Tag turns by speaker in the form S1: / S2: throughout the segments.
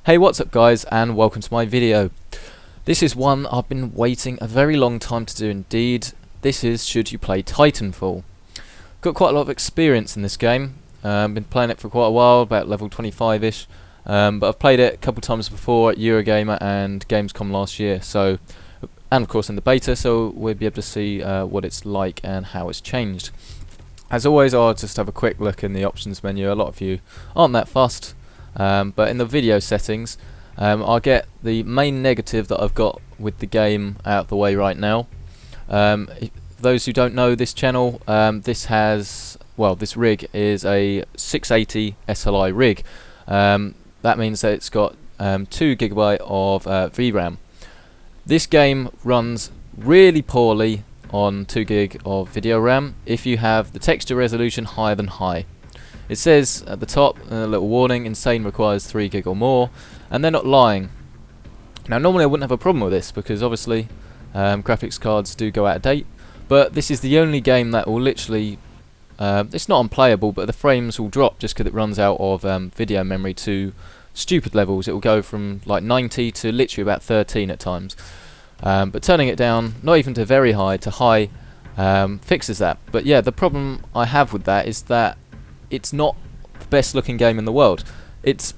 S1: Hey, what's up guys, and welcome to my video. This is one I've been waiting a very long time to do indeed. This is should you play Titanfall. Got quite a lot of experience in this game. Been playing it for quite a while, about level 25ish. But I've played it a couple times before at Eurogamer and Gamescom last year. And of course in the beta, so we'll be able to see what it's like and how it's changed. As always, I'll just have a quick look in the options menu. A lot of you aren't that fussed. But in the video settings, I'll get the main negative that I've got with the game out of the way right now. Those who don't know this channel, this rig is a 680 SLI rig. That means that it's got 2 GB of VRAM. This game runs really poorly on 2 GB of video RAM if you have the texture resolution higher than high. It says at the top, a little warning, insane requires 3 GB or more, and they're not lying. Now normally I wouldn't have a problem with this because obviously graphics cards do go out of date, but this is the only game that will literally, it's not unplayable, but the frames will drop just because it runs out of video memory to stupid levels. It will go from like 90 to literally about 13 at times. But turning it down, not even to very high, to high, fixes that. But yeah, the problem I have with that is that it's not the best looking game in the world. It's,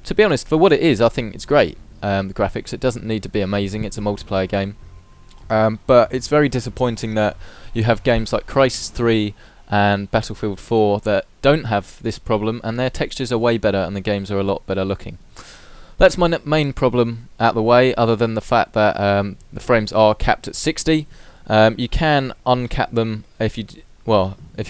S1: to be honest, for what it is, I think it's great. The graphics, it doesn't need to be amazing, it's a multiplayer game. But it's very disappointing that you have games like Crysis 3 and Battlefield 4 that don't have this problem, and their textures are way better and the games are a lot better looking. That's my main problem out of the way, other than the fact that the frames are capped at 60. You can uncap them if you're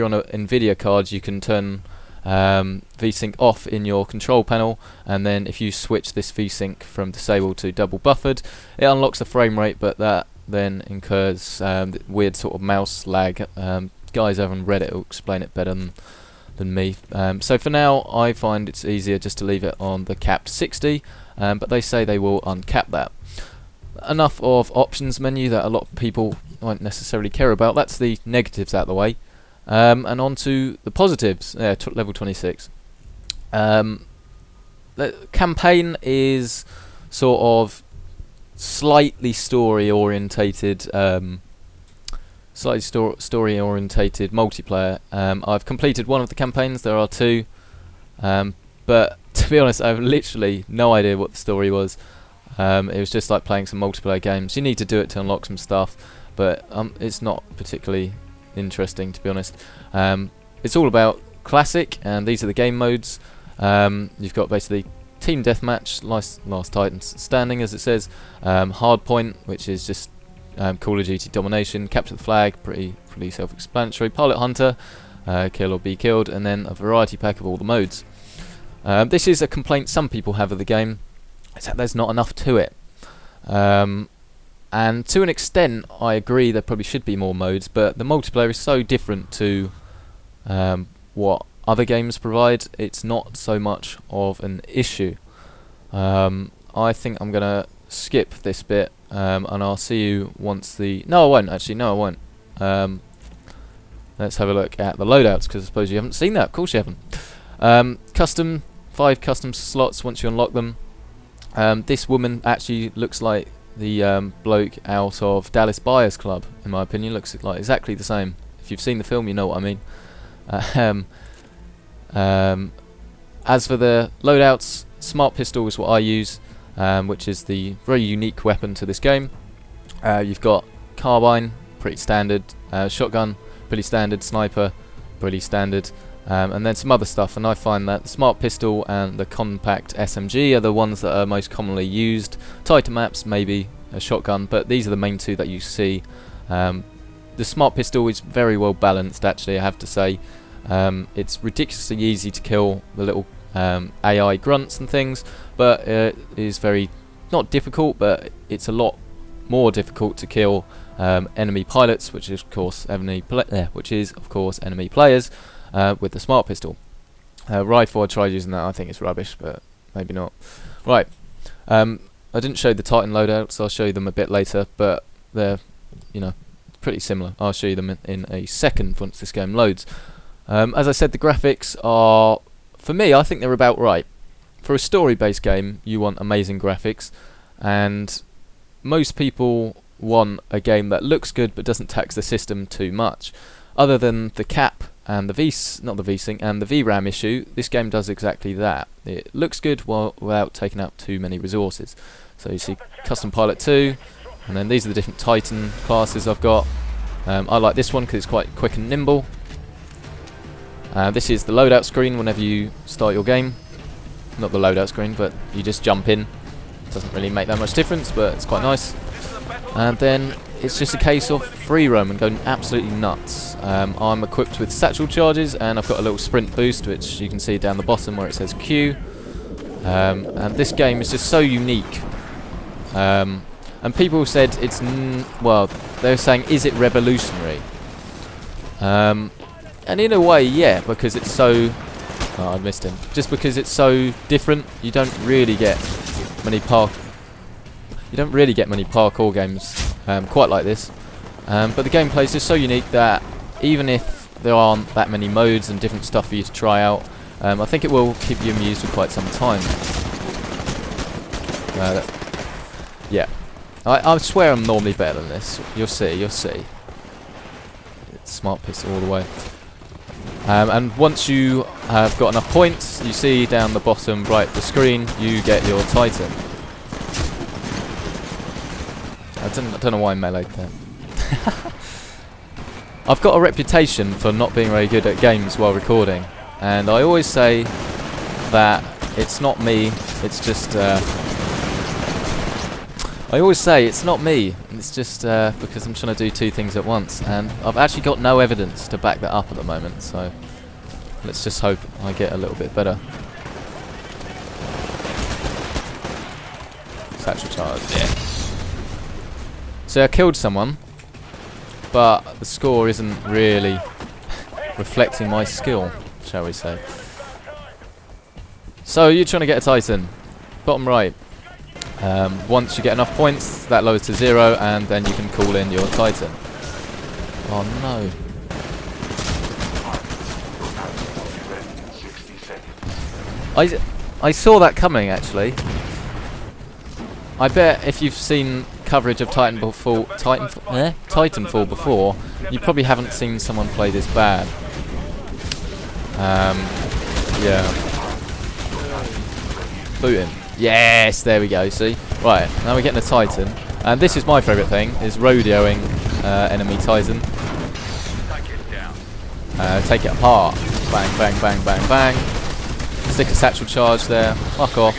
S1: on a NVIDIA card. You can turn VSync off in your control panel, and then if you switch this VSync from disabled to double buffered, it unlocks the frame rate, but that then incurs weird sort of mouse lag. Guys over on Reddit will explain it better than me. So for now I find it's easier just to leave it on the capped 60, but they say they will uncap that. Enough of options menu that a lot of people won't necessarily care about. That's the negatives out of the way, and on to the positives. Level 26. The campaign is sort of slightly story orientated multiplayer. I've completed one of the campaigns. There are 2, but to be honest, I have literally no idea what the story was. It was just like playing some multiplayer games. You need to do it to unlock some stuff, but it's not particularly interesting, to be honest. It's all about classic, and these are the game modes. You've got basically team deathmatch, last Titan standing, as it says. Hardpoint, which is just Call of Duty domination. Capture the flag, pretty self-explanatory. Pilot hunter, kill or be killed, and then a variety pack of all the modes. This is a complaint some people have of the game, is that there's not enough to it. And to an extent I agree there probably should be more modes, but the multiplayer is so different to what other games provide, it's not so much of an issue. I think I'm gonna skip this bit, and I'll see you once the... No, I won't actually. No, I won't. Let's have a look at the loadouts, because I suppose you haven't seen that. Of course you haven't. 5 custom slots once you unlock them. This woman actually looks like the bloke out of Dallas Buyers Club, in my opinion. Looks like exactly the same. If you've seen the film, you know what I mean. As for the loadouts, smart pistol is what I use, which is the very unique weapon to this game. You've got carbine, pretty standard, shotgun, pretty standard, sniper, pretty standard, and then some other stuff. And I find that the smart pistol and the compact SMG are the ones that are most commonly used. Tighter maps, maybe a shotgun, but these are the main 2 that you see. The smart pistol is very well balanced, actually, I have to say. It's ridiculously easy to kill the little AI grunts and things, but it is very, not difficult, but it's a lot more difficult to kill enemy pilots, which is of course enemy players, with the smart pistol. Rifle, I tried using that. I think it's rubbish, but maybe not. Right, I didn't show the Titan loadouts. I'll show you them a bit later, but they're, pretty similar. I'll show you them in a second once this game loads. As I said, the graphics are, for me, I think they're about right. for a story-based game, you want amazing graphics, and most people want a game that looks good but doesn't tax the system too much. Other than the cap and the VSync and the VRAM issue, this game does exactly that. It looks good without taking up too many resources. So you see Custom Pilot 2, and then these are the different Titan classes I've got. I like this one because it's quite quick and nimble. This is the loadout screen whenever you start your game. Not the loadout screen, but you just jump in. Doesn't really make that much difference, but it's quite nice. And then it's just a case of free roam and going absolutely nuts. I'm equipped with satchel charges, and I've got a little sprint boost, which you can see down the bottom where it says Q. And this game is just so unique. And people said it's well, they're saying, is it revolutionary? And in a way, yeah, because it's so. Oh, I missed him. Just because it's so different, you don't really get many parkour games quite like this. But the gameplay is just so unique that even if there aren't that many modes and different stuff for you to try out, I think it will keep you amused for quite some time. Yeah, I swear I'm normally better than this. You'll see. It's smart pistol all the way. And once you have got enough points, you see down the bottom right of the screen, you get your Titan. I don't know why I melee'd there. I've got a reputation for not being very good at games while recording, and I always say that it's not me, it's just because I'm trying to do two things at once, and I've actually got no evidence to back that up at the moment, so let's just hope I get a little bit better. Satchel charge, yeah. So I killed someone, but the score isn't really reflecting my skill, shall we say. So you're trying to get a Titan, bottom right. Once you get enough points, that lowers to 0, and then you can call in your Titan. Oh no. I saw that coming, actually. I bet if you've seen coverage of Titanfall before, you probably haven't seen someone play this bad. Yeah. Boot him. Yes, there we go, see? Right, now we're getting a Titan. And this is my favourite thing, is rodeoing enemy Titan. Take it apart. Bang, bang, bang, bang, bang. Stick a satchel charge there, fuck off.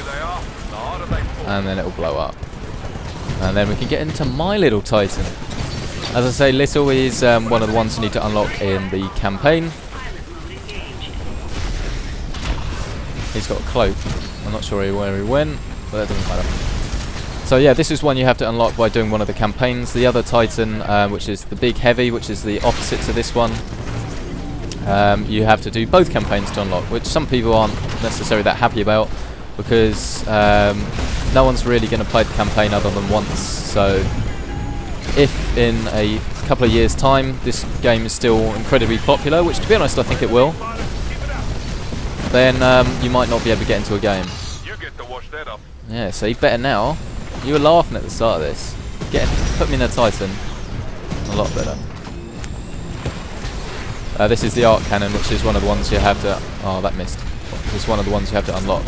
S1: And then it'll blow up. And then we can get into my little Titan. As I say, little is one of the ones you need to unlock in the campaign. He's got a cloak. I'm not sure where he went, but that doesn't matter. So yeah, this is one you have to unlock by doing one of the campaigns. The other Titan, which is the big heavy, which is the opposite to this one, you have to do both campaigns to unlock, which some people aren't necessarily that happy about, because no one's really going to play the campaign other than once. So if in a couple of years' time this game is still incredibly popular, which to be honest I think it will, then you might not be able to get into a game. Yeah, see, better now. You were laughing at the start of this. Put me in a Titan. A lot better. This is the arc cannon, which is one of the ones you have to. Oh, that missed. It's one of the ones you have to unlock.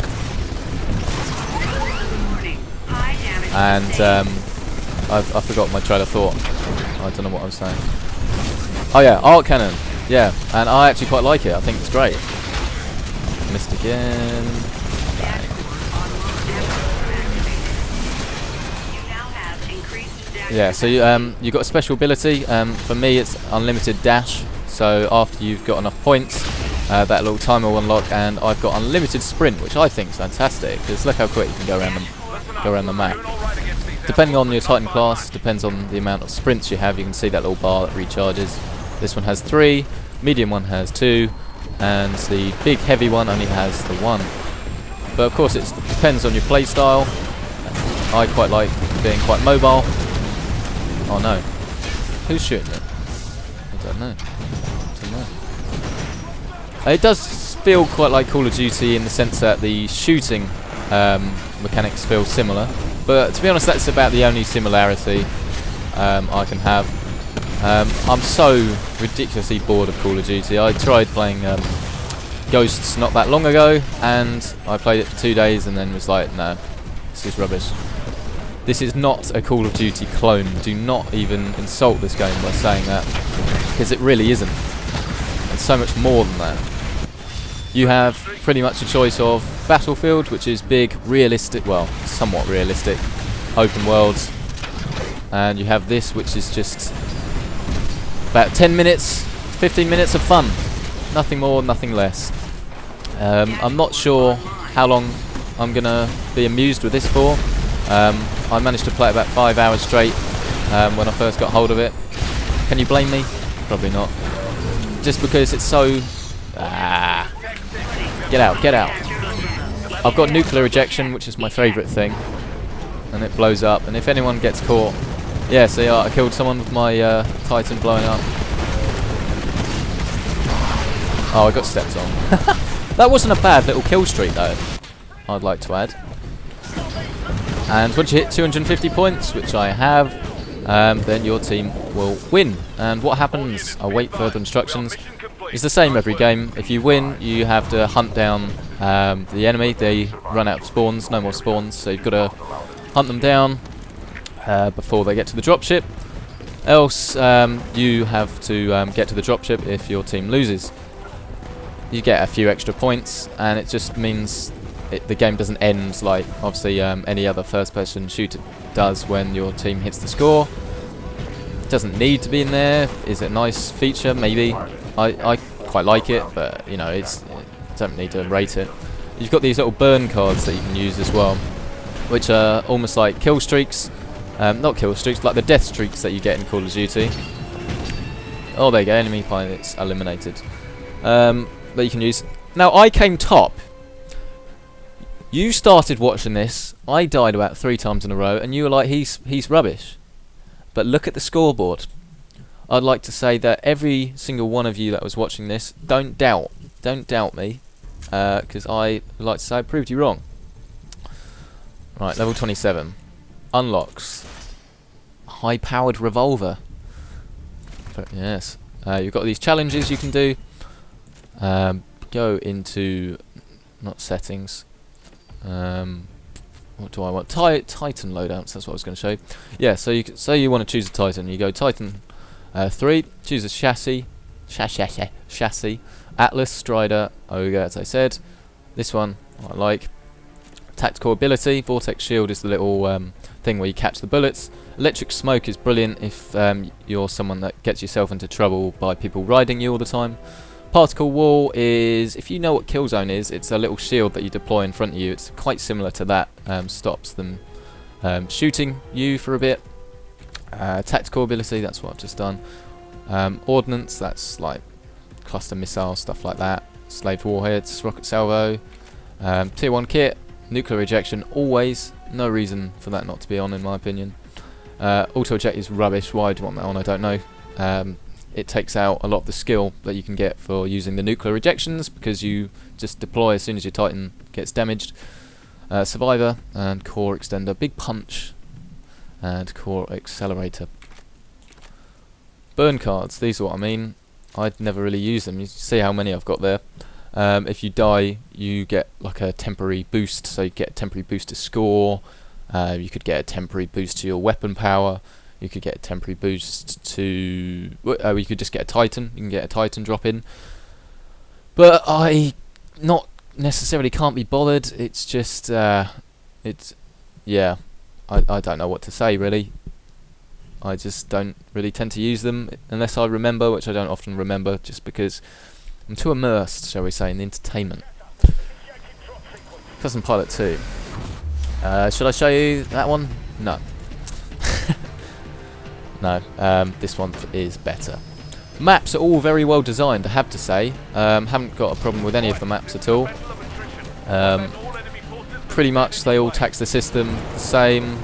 S1: And I forgot my trail of thought. I don't know what I was saying. Oh yeah, arc cannon. Yeah, and I actually quite like it. I think it's great. Missed again. Bang. Yeah, so you've got a special ability. For me, it's unlimited dash. So after you've got enough points, that little timer will unlock, and I've got unlimited sprint, which I think is fantastic. Because look how quick you can go around the map. Depending on your Titan class, depends on the amount of sprints you have. You can see that little bar that recharges. This one has 3, medium one has 2. And the big heavy one only has the 1. But of course it depends on your play style. I quite like being quite mobile. Oh no. Who's shooting it? I don't know. It does feel quite like Call of Duty in the sense that the shooting mechanics feel similar, but to be honest, that's about the only similarity I can have. I'm so ridiculously bored of Call of Duty. I tried playing Ghosts not that long ago, and I played it for 2 days and then was like, no, this is rubbish. This is not a Call of Duty clone. Do not even insult this game by saying that, because it really isn't. It's so much more than that. You have pretty much a choice of Battlefield, which is big, realistic, well, somewhat realistic, open worlds, and you have this, which is just about 10 minutes, 15 minutes of fun. Nothing more, nothing less. I'm not sure how long I'm going to be amused with this for. I managed to play it about 5 hours straight when I first got hold of it. Can you blame me? Probably not. Just because it's so... Get out, get out. I've got nuclear ejection, which is my favourite thing. And it blows up. And if anyone gets caught... Yeah, see, I killed someone with my Titan blowing up. Oh, I got stepped on. That wasn't a bad little kill streak, though, I'd like to add. And once you hit 250 points, which I have, then your team will win. And what happens, I'll wait further instructions, it's the same every game. If you win, you have to hunt down the enemy. They run out of spawns, no more spawns, so you've got to hunt them down before they get to the dropship. Else, you have to get to the dropship if your team loses. You get a few extra points, and it just means the game doesn't end like obviously any other first-person shooter does when your team hits the score. It doesn't need to be in there. Is it a nice feature? Maybe. I quite like it, but you know, I don't need to rate it. You've got these little burn cards that you can use as well, which are almost like kill streaks. Not kill streaks, like the death streaks that you get in Call of Duty. Oh, there you go. Enemy pilots eliminated. That you can use. Now, I came top. You started watching this. I died about 3 times in a row, and you were like, he's rubbish. But look at the scoreboard. I'd like to say that every single one of you that was watching this, don't doubt me, because I would like to say I proved you wrong. Right, level 27 unlocks high-powered revolver. Yes, you've got these challenges you can do. Go into not settings. What do I want? Titan loadouts. That's what I was going to show. Yeah. So you say you want to choose a Titan. You go Titan 3. Choose a chassis. Atlas, Strider, Ogre. As I said, this one I like. Tactical ability. Vortex shield is the little thing where you catch the bullets. Electric smoke is brilliant if you're someone that gets yourself into trouble by people riding you all the time. Particle wall is, if you know what Killzone is, it's a little shield that you deploy in front of you. It's quite similar to that. Stops them shooting you for a bit. Tactical ability, that's what I've just done. Ordnance, that's like cluster missiles, stuff like that. Slaved warheads, rocket salvo. Tier 1 kit, nuclear ejection, always. No reason for that not to be on, in my opinion. Auto eject is rubbish. Why do you want that on? I don't know. It takes out a lot of the skill that you can get for using the nuclear ejections, because you just deploy as soon as your Titan gets damaged. Survivor and core extender, big punch and core accelerator. Burn cards, these are what I mean. I'd never really use them. You see how many I've got there. If you die, you get like a temporary boost, so you get a temporary boost to score. You could get a temporary boost to your weapon power. You could get a temporary boost to... you could just get a Titan. You can get a Titan drop in. But I not necessarily can't be bothered. It's just... yeah. I don't know what to say, really. I just don't really tend to use them unless I remember, which I don't often remember, just because I'm too immersed, shall we say, in the entertainment. Custom Pilot 2. Should I show you that one? No. No, this one is better. Maps are all very well designed, I have to say. Haven't got a problem with any of the maps at all. Pretty much they all tax the system the same.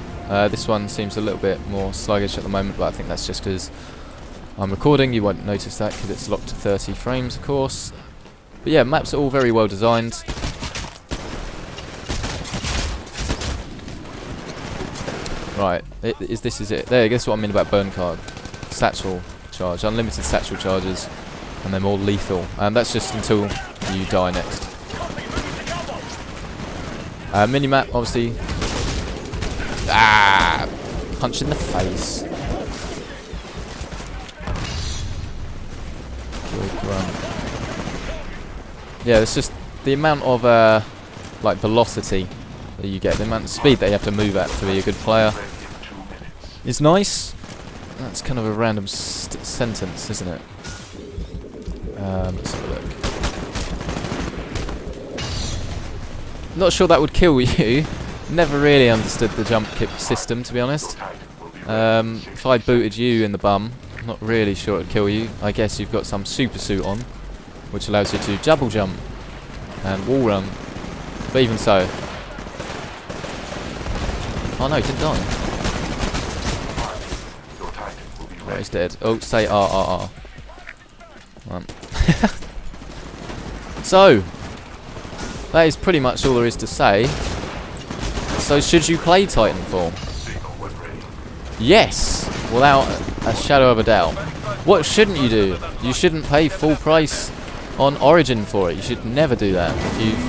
S1: This one seems a little bit more sluggish at the moment, but I think that's just because I'm recording. You won't notice that because it's locked to 30 frames, of course. But yeah, maps are all very well designed. Right, this is it. There, guess what I mean about burn card. Satchel charge, unlimited satchel charges, and they're more lethal. And that's just until you die next. Minimap, obviously. Ah! Punch in the face. Good run. Yeah, it's just the amount of like velocity that you get, the amount of speed that you have to move at to be a good player is nice. That's kind of a random sentence, isn't it? Let's have a look. Not sure that would kill you. Never really understood the jump kick system, to be honest. If I booted you in the bum, I'm not really sure it would kill you. I guess you've got some super suit on, which allows you to double jump and wall run. But even so. Oh no, he didn't die. Oh, he's dead. Oh, say R. So, that is pretty much all there is to say. So, should you play Titanfall? Yes, without a shadow of a doubt. What shouldn't you do? You shouldn't pay full price on Origin for it. You should never do that. If you've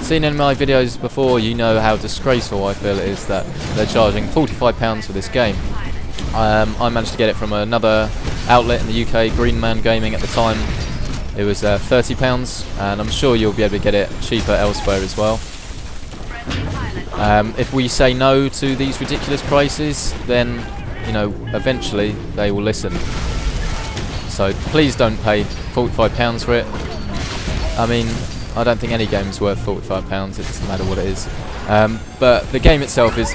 S1: seen any of my videos before, you know how disgraceful I feel it is that they're charging £45 for this game. I managed to get it from another outlet in the UK, Green Man Gaming at the time. It was £30, and I'm sure you'll be able to get it cheaper elsewhere as well. If we say no to these ridiculous prices, then, you know, eventually they will listen. So please don't pay £45 for it. I mean, I don't think any game's worth £45, it doesn't matter what it is. But the game itself is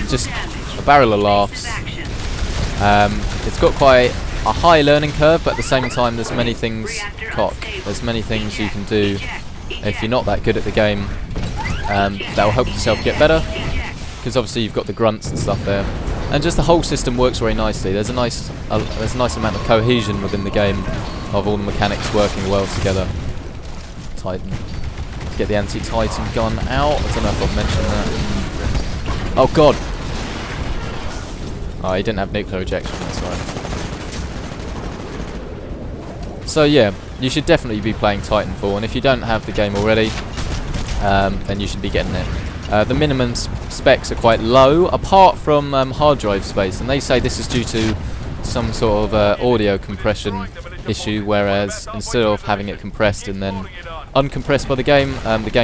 S1: just a barrel of laughs. It's got quite a high learning curve, but at the same time there's many things there's many things you can do if you're not that good at the game that will help yourself get better, because obviously you've got the grunts and stuff there, and just the whole system works very nicely. There's a nice amount of cohesion within the game of all the mechanics working well together. Titan, get the anti-Titan gun out. I don't know if I've mentioned that. Oh god. Oh, he didn't have nuclear ejection, that's right. So yeah, you should definitely be playing Titanfall, and if you don't have the game already, then you should be getting it. The minimum specs are quite low, apart from hard drive space, and they say this is due to some sort of audio compression issue, whereas instead of having it compressed and then uncompressed by the game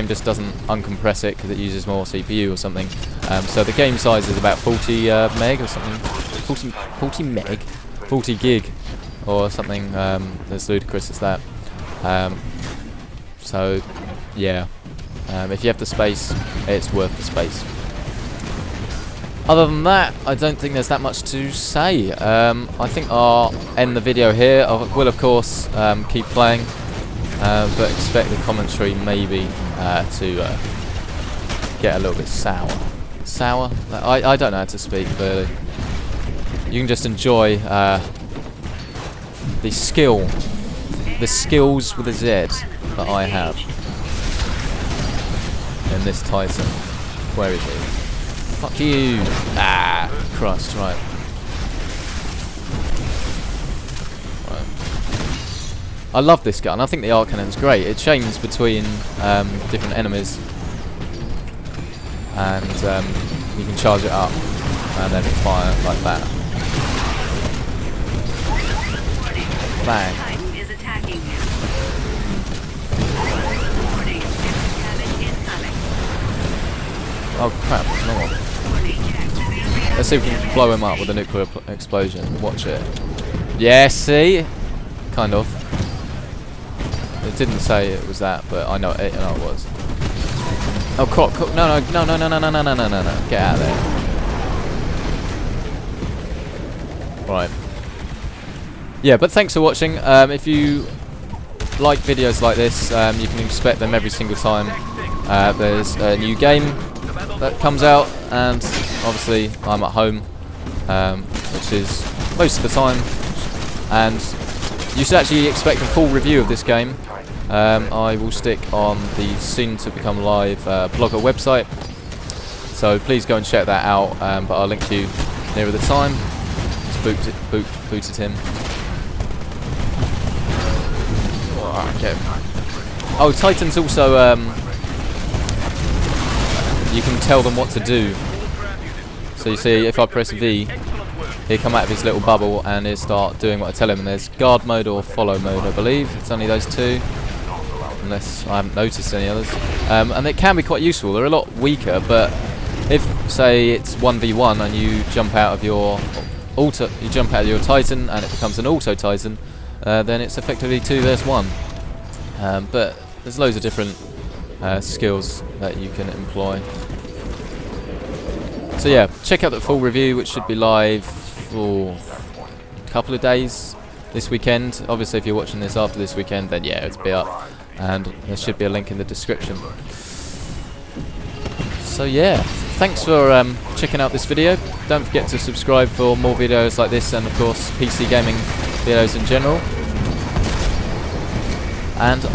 S1: just doesn't uncompress it because it uses more CPU or something. So the game size is about 40 meg or something, 40 gig or something as ludicrous as that. So yeah, if you have the space, it's worth the space. Other than that, I don't think there's that much to say. I think I'll end the video here. I will of course keep playing, but expect the commentary maybe to get a little bit sour. Sour? I don't know how to speak, but you can just enjoy the skills with a Z that I have in this Titan. Where is he? Fuck you! Ah, crushed, right. I love this gun. I think the arc cannon's great. It changes between different enemies, and you can charge it up and then fire like that. Bang. Oh crap, no. Let's see if we can blow him up with a nuclear explosion. Watch it. Yeah, see? Kind of. It didn't say it was that, but I know it was. Oh, croc, no. Get out of there. Right. Yeah, but thanks for watching. If you like videos like this, you can expect them every single time there's a new game that comes out, and obviously I'm at home, which is most of the time, and you should actually expect a full review of this game. I will stick on the soon to become live blogger website, so please go and check that out, but I'll link you nearer the time. Just booted him. Okay. Oh, Titans also, you can tell them what to do. So you see, if I press V, he'll come out of his little bubble and he'll start doing what I tell him. And there's guard mode or follow mode, I believe. It's only those two, unless I haven't noticed any others. And it can be quite useful. They're a lot weaker, but if, say, it's 1v1 and you jump out of your Titan and it becomes an auto Titan, then it's effectively 2 vs 1. But there's loads of different skills that you can employ. So yeah, check out the full review, which should be live for a couple of days this weekend. Obviously, if you're watching this after this weekend, then yeah, it'll be up, and there should be a link in the description. So yeah, thanks for checking out this video. Don't forget to subscribe for more videos like this, and of course PC gaming videos in general. And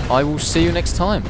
S1: I will see you next time.